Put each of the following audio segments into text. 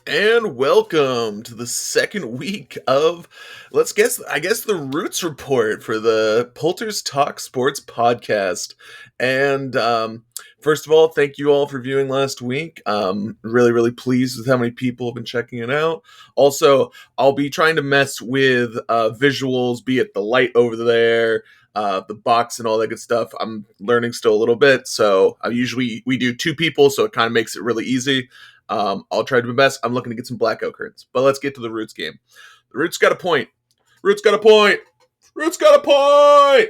And welcome to the second week of, I guess the Roots Report for the Poulters Talk Sports podcast. And first of all, thank you all for viewing last week. Really, really pleased with how many people have been checking it out. Also, I'll be trying to mess with visuals, be it the light over there, the box and all that good stuff. I'm learning still a little bit. So we do two people, so it kind of makes it really easy. I'll try to do my best. I'm looking to get some blackout curtains. But let's get to the Roots game. The Roots got a point. Roots got a point. Roots got a point.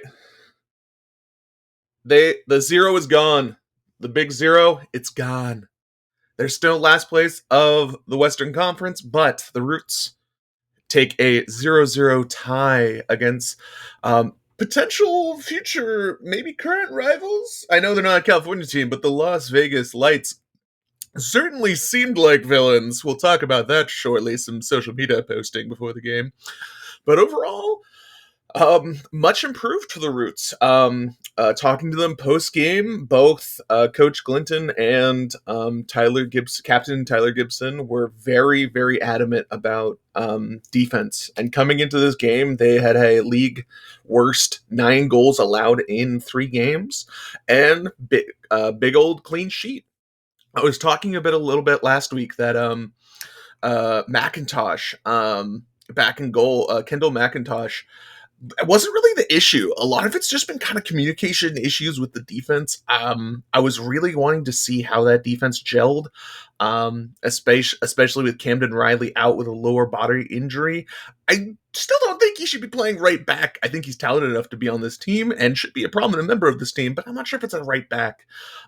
The zero is gone. The big zero, it's gone. They're still last place of the Western Conference, but the Roots take a 0-0 tie against potential future, maybe current rivals. I know they're not a California team, but the Las Vegas Lights certainly seemed like villains. We'll talk about that shortly, some social media posting before the game. But overall, much improved for the Roots. Talking to them post-game, both Coach Glinton and Captain Tyler Gibson were very, very adamant about defense. And coming into this game, they had a league worst 9 goals allowed in 3 games and big old clean sheet. I was talking a little bit last week that McIntosh, back in goal, Kendall McIntosh, it wasn't really the issue. A lot of it's just been kind of communication issues with the defense. I was really wanting to see how that defense gelled, especially with Camden Riley out with a lower body injury. I still don't think he should be playing right back. I think he's talented enough to be on this team and should be a prominent member of this team, but I'm not sure if it's a right back.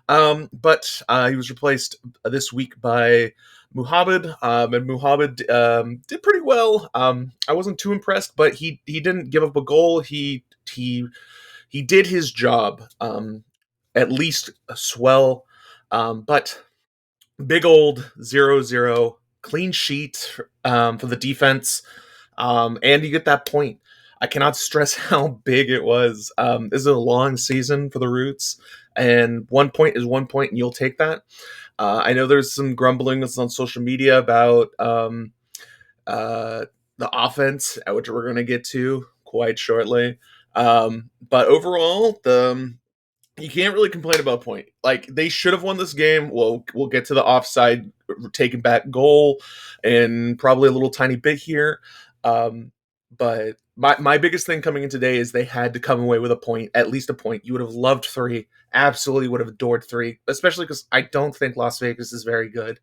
But he was replaced this week by Muhammad, and Muhammad did pretty well. I wasn't too impressed, but he didn't give up a goal. He did his job, at least swell. But big old 0-0 clean sheet for the defense, and you get that point. I cannot stress how big it was. This is a long season for the Roots, and 1 point is 1 point, and you'll take that. I know there's some grumbling on social media about the offense, which we're going to get to quite shortly. But overall, you can't really complain about point. Like, they should have won this game. We'll get to the offside taken back goal and probably a little tiny bit here. But my biggest thing coming in today is they had to come away with a point, at least a point. You would have loved 3. Absolutely would have adored 3, especially because I don't think Las Vegas is very good.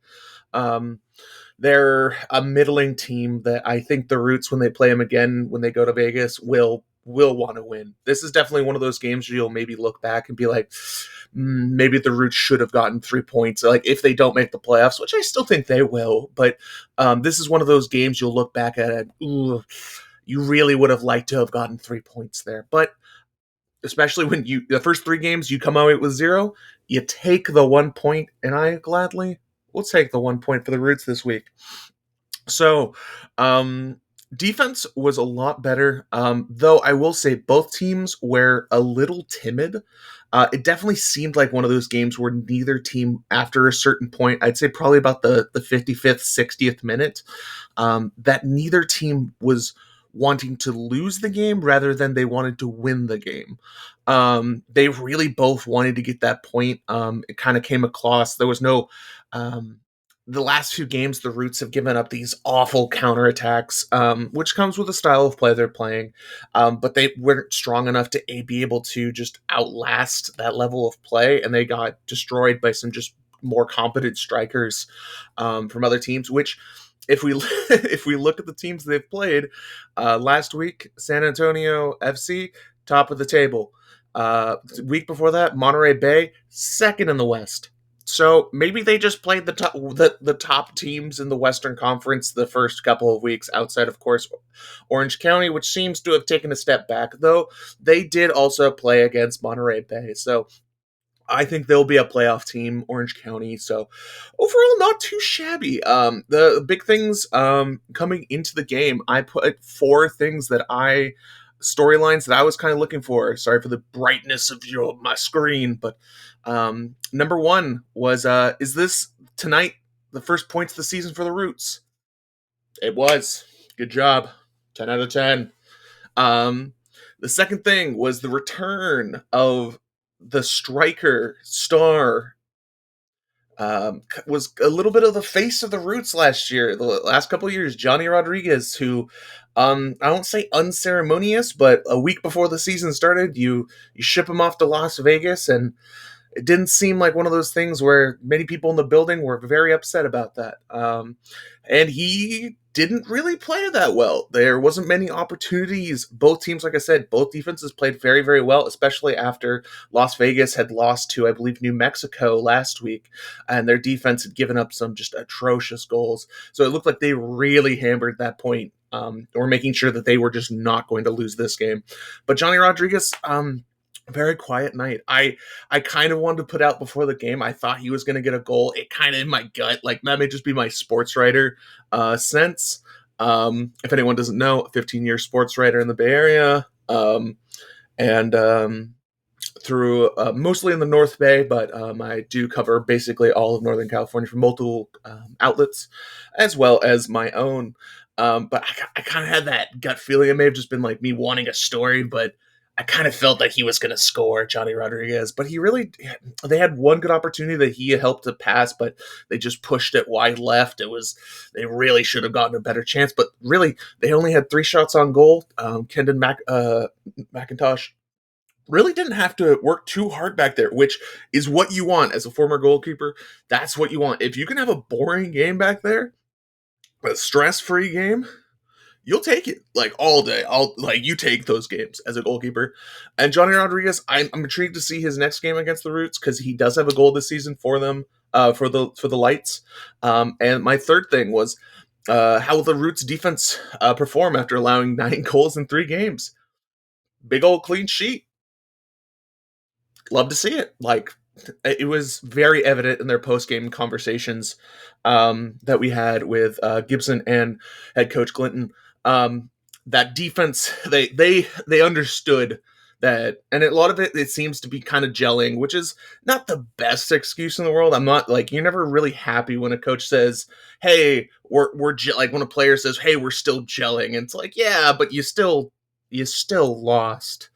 They're a middling team that I think the Roots, when they play them again, when they go to Vegas, will want to win. This is definitely one of those games where you'll maybe look back and be like, maybe the Roots should have gotten 3 points, like if they don't make the playoffs, which I still think they will. But this is one of those games you'll look back at and, you really would have liked to have gotten 3 points there. But especially when the first 3 games you come out with 0, you take the 1 point, and I gladly will take the 1 point for the Roots this week. So, defense was a lot better, though I will say both teams were a little timid. It definitely seemed like one of those games where neither team, after a certain point, I'd say probably about the 55th, 60th minute, that neither team was wanting to lose the game rather than they wanted to win the game. They really both wanted to get that point. It kind of came across. There was no... the last few games, the Roots have given up these awful counterattacks, which comes with the style of play they're playing. But they weren't strong enough to be able to just outlast that level of play, and they got destroyed by some just more competent strikers from other teams, which... If we look at the teams they've played, last week, San Antonio FC, top of the table. Week before that, Monterey Bay, second in the West. So maybe they just played the top teams in the Western Conference the first couple of weeks, outside, of course, Orange County, which seems to have taken a step back, though they did also play against Monterey Bay. So I think they'll be a playoff team, Orange County. So overall, not too shabby. The big things coming into the game, I put 4 storylines that I was kind of looking for. Sorry for the brightness of my screen, but number 1 was, is this tonight the first points of the season for the Roots. It was. Good job. 10 out of 10. Um, the second thing was the return of the striker star. Was a little bit of the face of the Roots last year, the last couple of years. Johnny Rodriguez, who, I won't say unceremonious, but a week before the season started, you ship him off to Las Vegas, and it didn't seem like one of those things where many people in the building were very upset about that. And he didn't really play that well. There wasn't many opportunities. Both teams, like I said, both defenses played very, very well, especially after Las Vegas had lost to, I believe, New Mexico last week, and their defense had given up some just atrocious goals. So it looked like they really hammered that point, or making sure that they were just not going to lose this game. But Johnny Rodriguez, very quiet night. I kind of wanted to put out before the game. I thought he was going to get a goal. It kind of in my gut, like that may just be my sports writer sense. If anyone doesn't know, a 15-year sports writer in the Bay Area, and through mostly in the North Bay, but I do cover basically all of Northern California from multiple outlets, as well as my own. But I kind of had that gut feeling. It may have just been like me wanting a story, but I kind of felt that he was going to score, Johnny Rodriguez, but they had one good opportunity that he helped to pass, but they just pushed it wide left. They really should have gotten a better chance, but really they only had 3 shots on goal. Kendon McIntosh really didn't have to work too hard back there, which is what you want as a former goalkeeper. That's what you want. If you can have a boring game back there, a stress-free game, you'll take it like all day. You take those games as a goalkeeper. And Johnny Rodriguez, I'm intrigued to see his next game against the Roots because he does have a goal this season for them, for the Lights. And my third thing was how will the Roots defense perform after allowing 9 goals in 3 games? Big old clean sheet. Love to see it. It was very evident in their post-game conversations that we had with Gibson and head coach Clinton. That defense, they understood that, and a lot of it seems to be kind of gelling, which is not the best excuse in the world. I'm not you're never really happy when a coach says, "Hey, we're like when a player says, "Hey, we're still gelling," and it's like, yeah, but you still lost.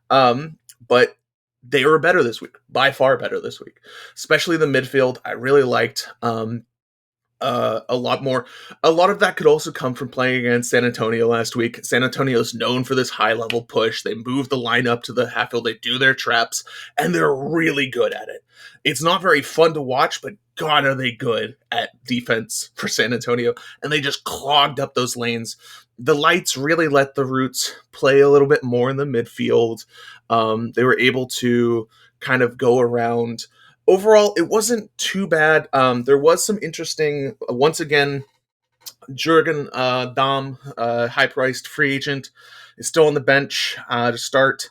But they were better this week, by far better this week, especially the midfield. I really liked a lot more. A lot of that could also come from playing against San Antonio last week. San Antonio is known for this high-level push. They move the line up to the half field. They do their traps, and they're really good at it. It's not very fun to watch, but God, are they good at defense for San Antonio. And they just clogged up those lanes. The Lights really let the Roots play a little bit more in the midfield. They were able to kind of go around. Overall, it wasn't too bad. There was some interesting, once again, Jurgen Damm, high-priced free agent, is still on the bench to start.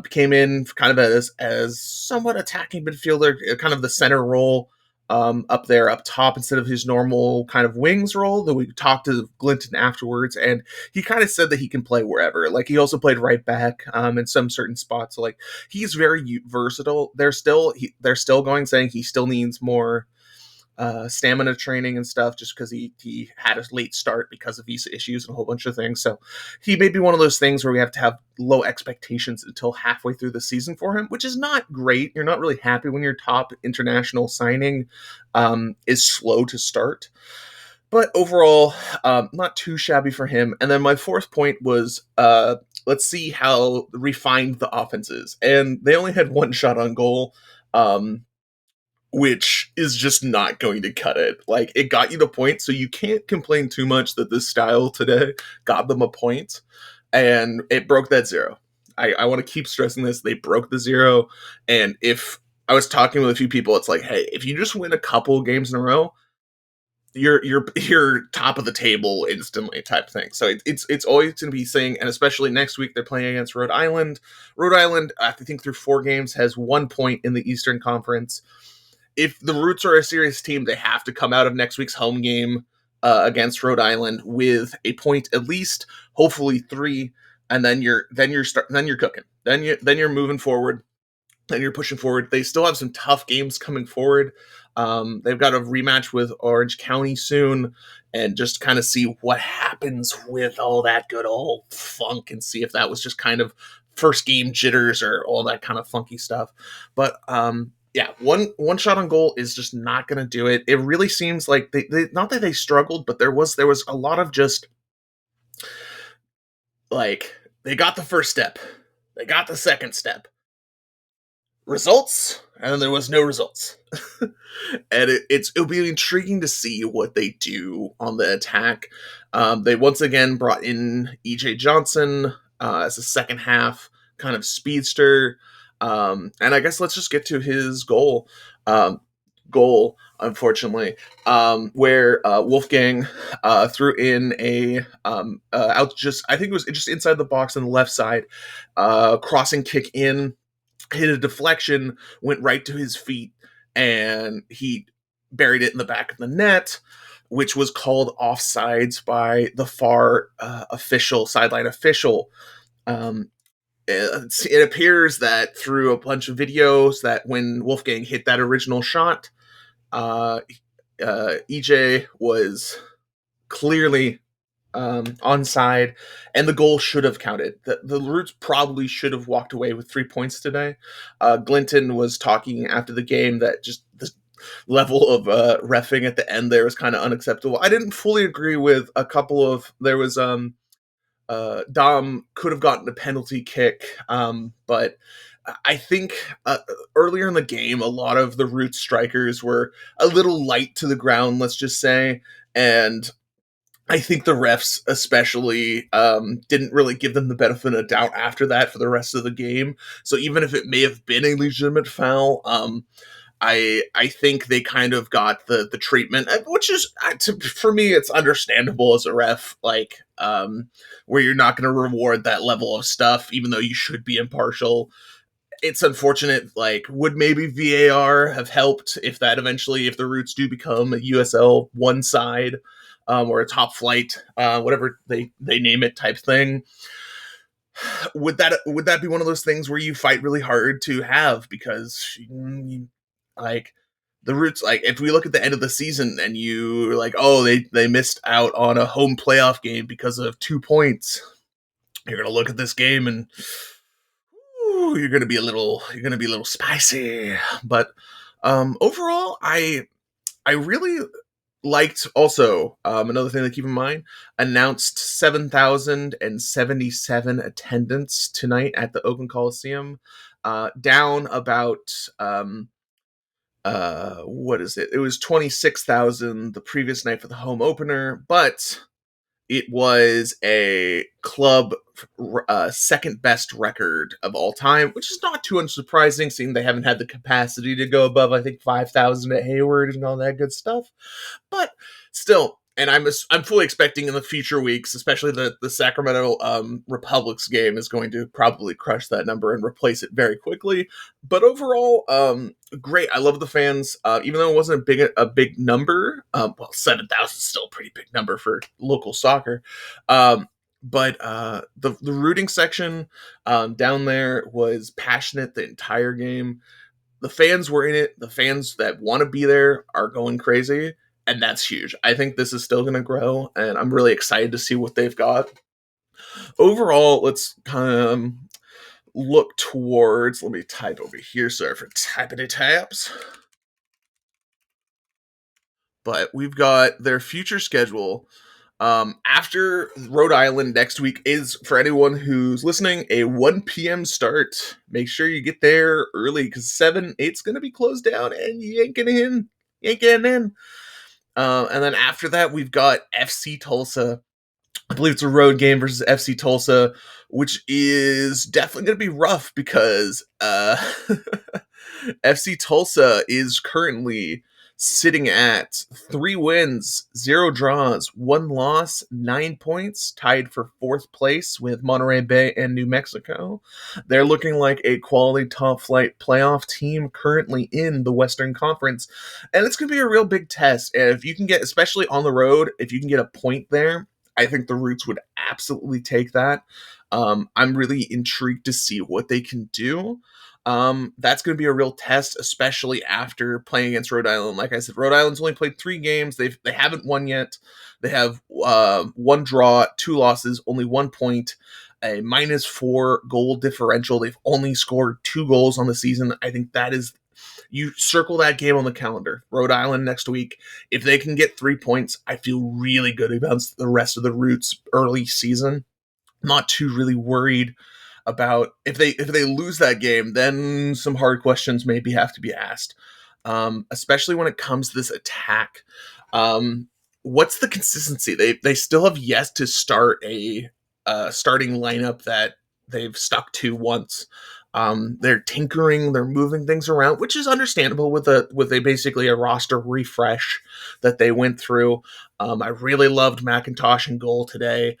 Came in kind of as somewhat attacking midfielder, kind of the center role up there, up top, instead of his normal kind of wings role. That we talked to Glinton afterwards, and he kind of said that he can play wherever. Like, he also played right back in some certain spots. So, like, he's very versatile. They're still going, saying he still needs more stamina training and stuff, just because he had a late start because of visa issues and a whole bunch of things. So he may be one of those things where we have to have low expectations until halfway through the season for him, which is not great. You're not really happy when your top international signing is slow to start. But overall, not too shabby for him. And then my fourth point was, let's see how refined the offense is. And they only had 1 shot on goal, which is just not going to cut it. Like, it got you the point, so you can't complain too much that this style today got them a point, and it broke that 0. I want to keep stressing this. They broke the 0, and if I was talking with a few people, it's like, hey, if you just win a couple games in a row, you're top of the table instantly type thing. So it's always going to be saying, and especially next week they're playing against Rhode Island. Rhode Island, I think through 4 games, has 1 point in the Eastern Conference. If the Roots are a serious team, they have to come out of next week's home game against Rhode Island with a point at least, hopefully 3, and then you're cooking. Then you're moving forward. Then you're pushing forward. They still have some tough games coming forward. They've got a rematch with Orange County soon, and just kind of see what happens with all that good old funk, and see if that was just kind of first game jitters or all that kind of funky stuff. But yeah, one shot on goal is just not going to do it. It really seems like they not that they struggled, but there was a lot of just like they got the first step, they got the second step, results, and then there was no results. And it'll be intriguing to see what they do on the attack. They once again brought in EJ Johnson as a second half kind of speedster. And I guess let's just get to his goal, unfortunately, where Wolfgang threw in a out just I think it was just inside the box on the left side, crossing kick in, hit a deflection, went right to his feet, and he buried it in the back of the net, which was called offsides by the far sideline official. Um, it appears that through a bunch of videos that when Wolfgang hit that original shot, EJ was clearly onside, and the goal should have counted. The Roots probably should have walked away with 3 points today. Glinton was talking after the game that just the level of reffing at the end there was kind of unacceptable. I didn't fully agree with a couple of. There was Dom could have gotten a penalty kick, but I think earlier in the game, a lot of the Roots strikers were a little light to the ground, let's just say, and I think the refs especially didn't really give them the benefit of doubt after that for the rest of the game. So even if it may have been a legitimate foul, I think they kind of got the treatment, which is for me it's understandable as a ref, like where you're not going to reward that level of stuff, even though you should be impartial. It's unfortunate. Like, would maybe VAR have helped if the Roots do become a USL one side, or a top flight, whatever they name it type thing? Would that be one of those things where you fight really hard to have, because like the Roots, like if we look at the end of the season and you like, oh, they missed out on a home playoff game because of 2 points, you're gonna look at this game and you're gonna be a little spicy. But overall, I really liked also, another thing to keep in mind, announced 7,077 attendance tonight at the Oakland Coliseum, down about what is it? It was 26,000 the previous night for the home opener, but it was a club second best record of all time, which is not too unsurprising, seeing they haven't had the capacity to go above, I think, 5,000 at Hayward and all that good stuff. But still, and I'm fully expecting in the future weeks, especially the Sacramento Republic's game is going to probably crush that number and replace it very quickly. But overall, great. I love the fans, even though it wasn't a big number. Well, 7,000 is still a pretty big number for local soccer. But the rooting section down there was passionate the entire game. The fans were in it. The fans that want to be there are going crazy, and that's huge. I think this is still going to grow, and I'm really excited to see what they've got. Overall, let's kind of look towards, let me type over here, sorry for typity tabs. But we've got their future schedule. After Rhode Island next week is, for anyone who's listening, a 1 p.m. start. Make sure you get there early, because 7-8's going to be closed down, and you ain't getting in. And then after that, we've got FC Tulsa. I believe it's a road game versus FC Tulsa, which is definitely going to be rough because FC Tulsa is currently sitting at 3 wins, 0 draws, 1 loss, 9 points, tied for 4th place with Monterey Bay and New Mexico. They're looking like a quality top flight playoff team currently in the Western Conference, and it's going to be a real big test. And if you can get, especially on the road, if you can get a point there, I think the Roots would absolutely take that. I'm really intrigued to see what they can do. That's going to be a real test, especially after playing against Rhode Island. Like I said, Rhode Island's only played 3 games. They haven't won yet. They have 1 draw, 2 losses, only 1 point, a -4 goal differential. They've only scored 2 goals on the season. I think that is, you circle that game on the calendar. Rhode Island next week. If they can get 3 points, I feel really good about the rest of the Roots early season. Not too really worried about if they lose that game, then some hard questions maybe have to be asked, especially when it comes to this attack. Um, what's the consistency? They still have yet to start a starting lineup that they've stuck to once. They're tinkering, they're moving things around, which is understandable with a basically a roster refresh that they went through. I really loved McIntosh in goal today.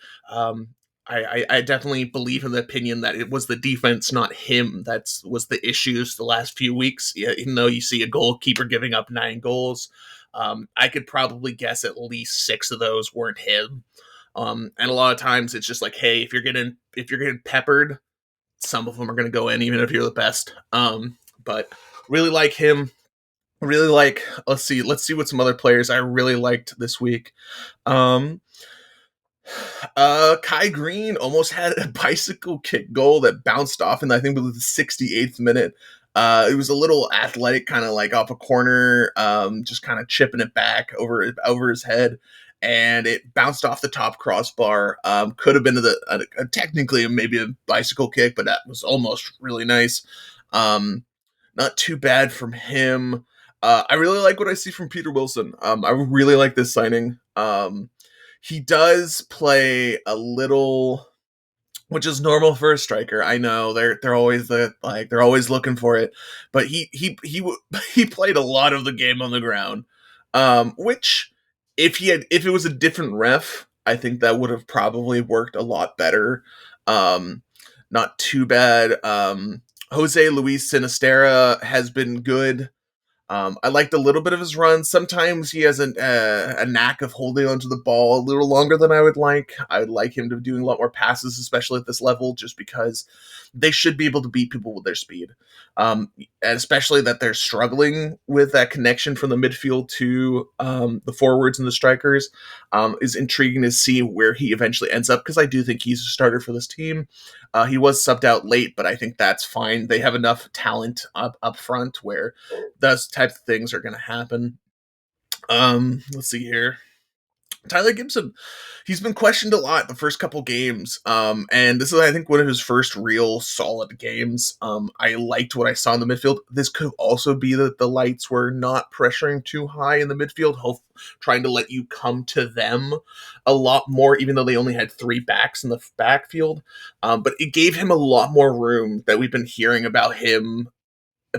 I definitely believe in the opinion that it was the defense, not him, that was the issues the last few weeks. Yeah, even though you see a goalkeeper giving up 9 goals, I could probably guess at least 6 of those weren't him. And a lot of times it's just like, hey, if you're getting peppered, some of them are going to go in, even if you're the best. But really like him. Really like. Let's see what some other players I really liked this week. Um, Kai Green almost had a bicycle kick goal that bounced off in, I think it was the 68th minute. It was a little athletic, kind of like off a corner, just kind of chipping it back over his head, and it bounced off the top crossbar. Could have been technically maybe a bicycle kick, but that was almost really nice. Not too bad from him. I really like what I see from Peter Wilson. I really like this signing. He does play a little, which is normal for a striker. I know they're always they're always looking for it, but he played a lot of the game on the ground. Which if it was a different ref, I think that would have probably worked a lot better. Not too bad. Jose Luis Sinistera has been good. I liked a little bit of his run. Sometimes he has a knack of holding onto the ball a little longer than I would like. I would like him to be doing a lot more passes, especially at this level, just because they should be able to beat people with their speed. And especially that they're struggling with that connection from the midfield to the forwards and the strikers is intriguing to see where he eventually ends up, because I do think he's a starter for this team. He was subbed out late, but I think that's fine. They have enough talent up front where those types of things are going to happen. Let's see here. Tyler Gibson, he's been questioned a lot the first couple games, and this is, I think, one of his first real solid games. I liked what I saw in the midfield. This could also be that the lights were not pressuring too high in the midfield, trying to let you come to them a lot more, even though they only had 3 backs in the backfield. But it gave him a lot more room that we've been hearing about him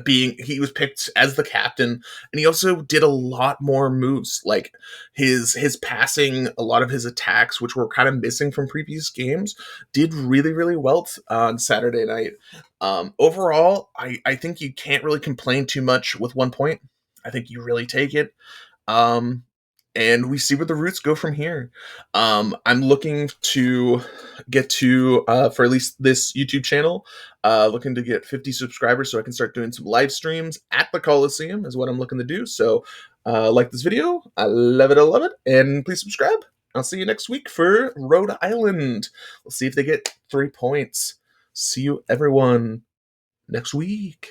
he was picked as the captain, and he also did a lot more moves, like his passing, a lot of his attacks, which were kind of missing from previous games, did really, really well on Saturday night. Overall, I think you can't really complain too much with 1 point. I think you really take it. Um, and we see where the Roots go from here. I'm looking to get to, for at least this YouTube channel, looking to get 50 subscribers so I can start doing some live streams at the Coliseum is what I'm looking to do. So like this video. I love it. And please subscribe. I'll see you next week for Rhode Island. We'll see if they get 3 points. See you, everyone, next week.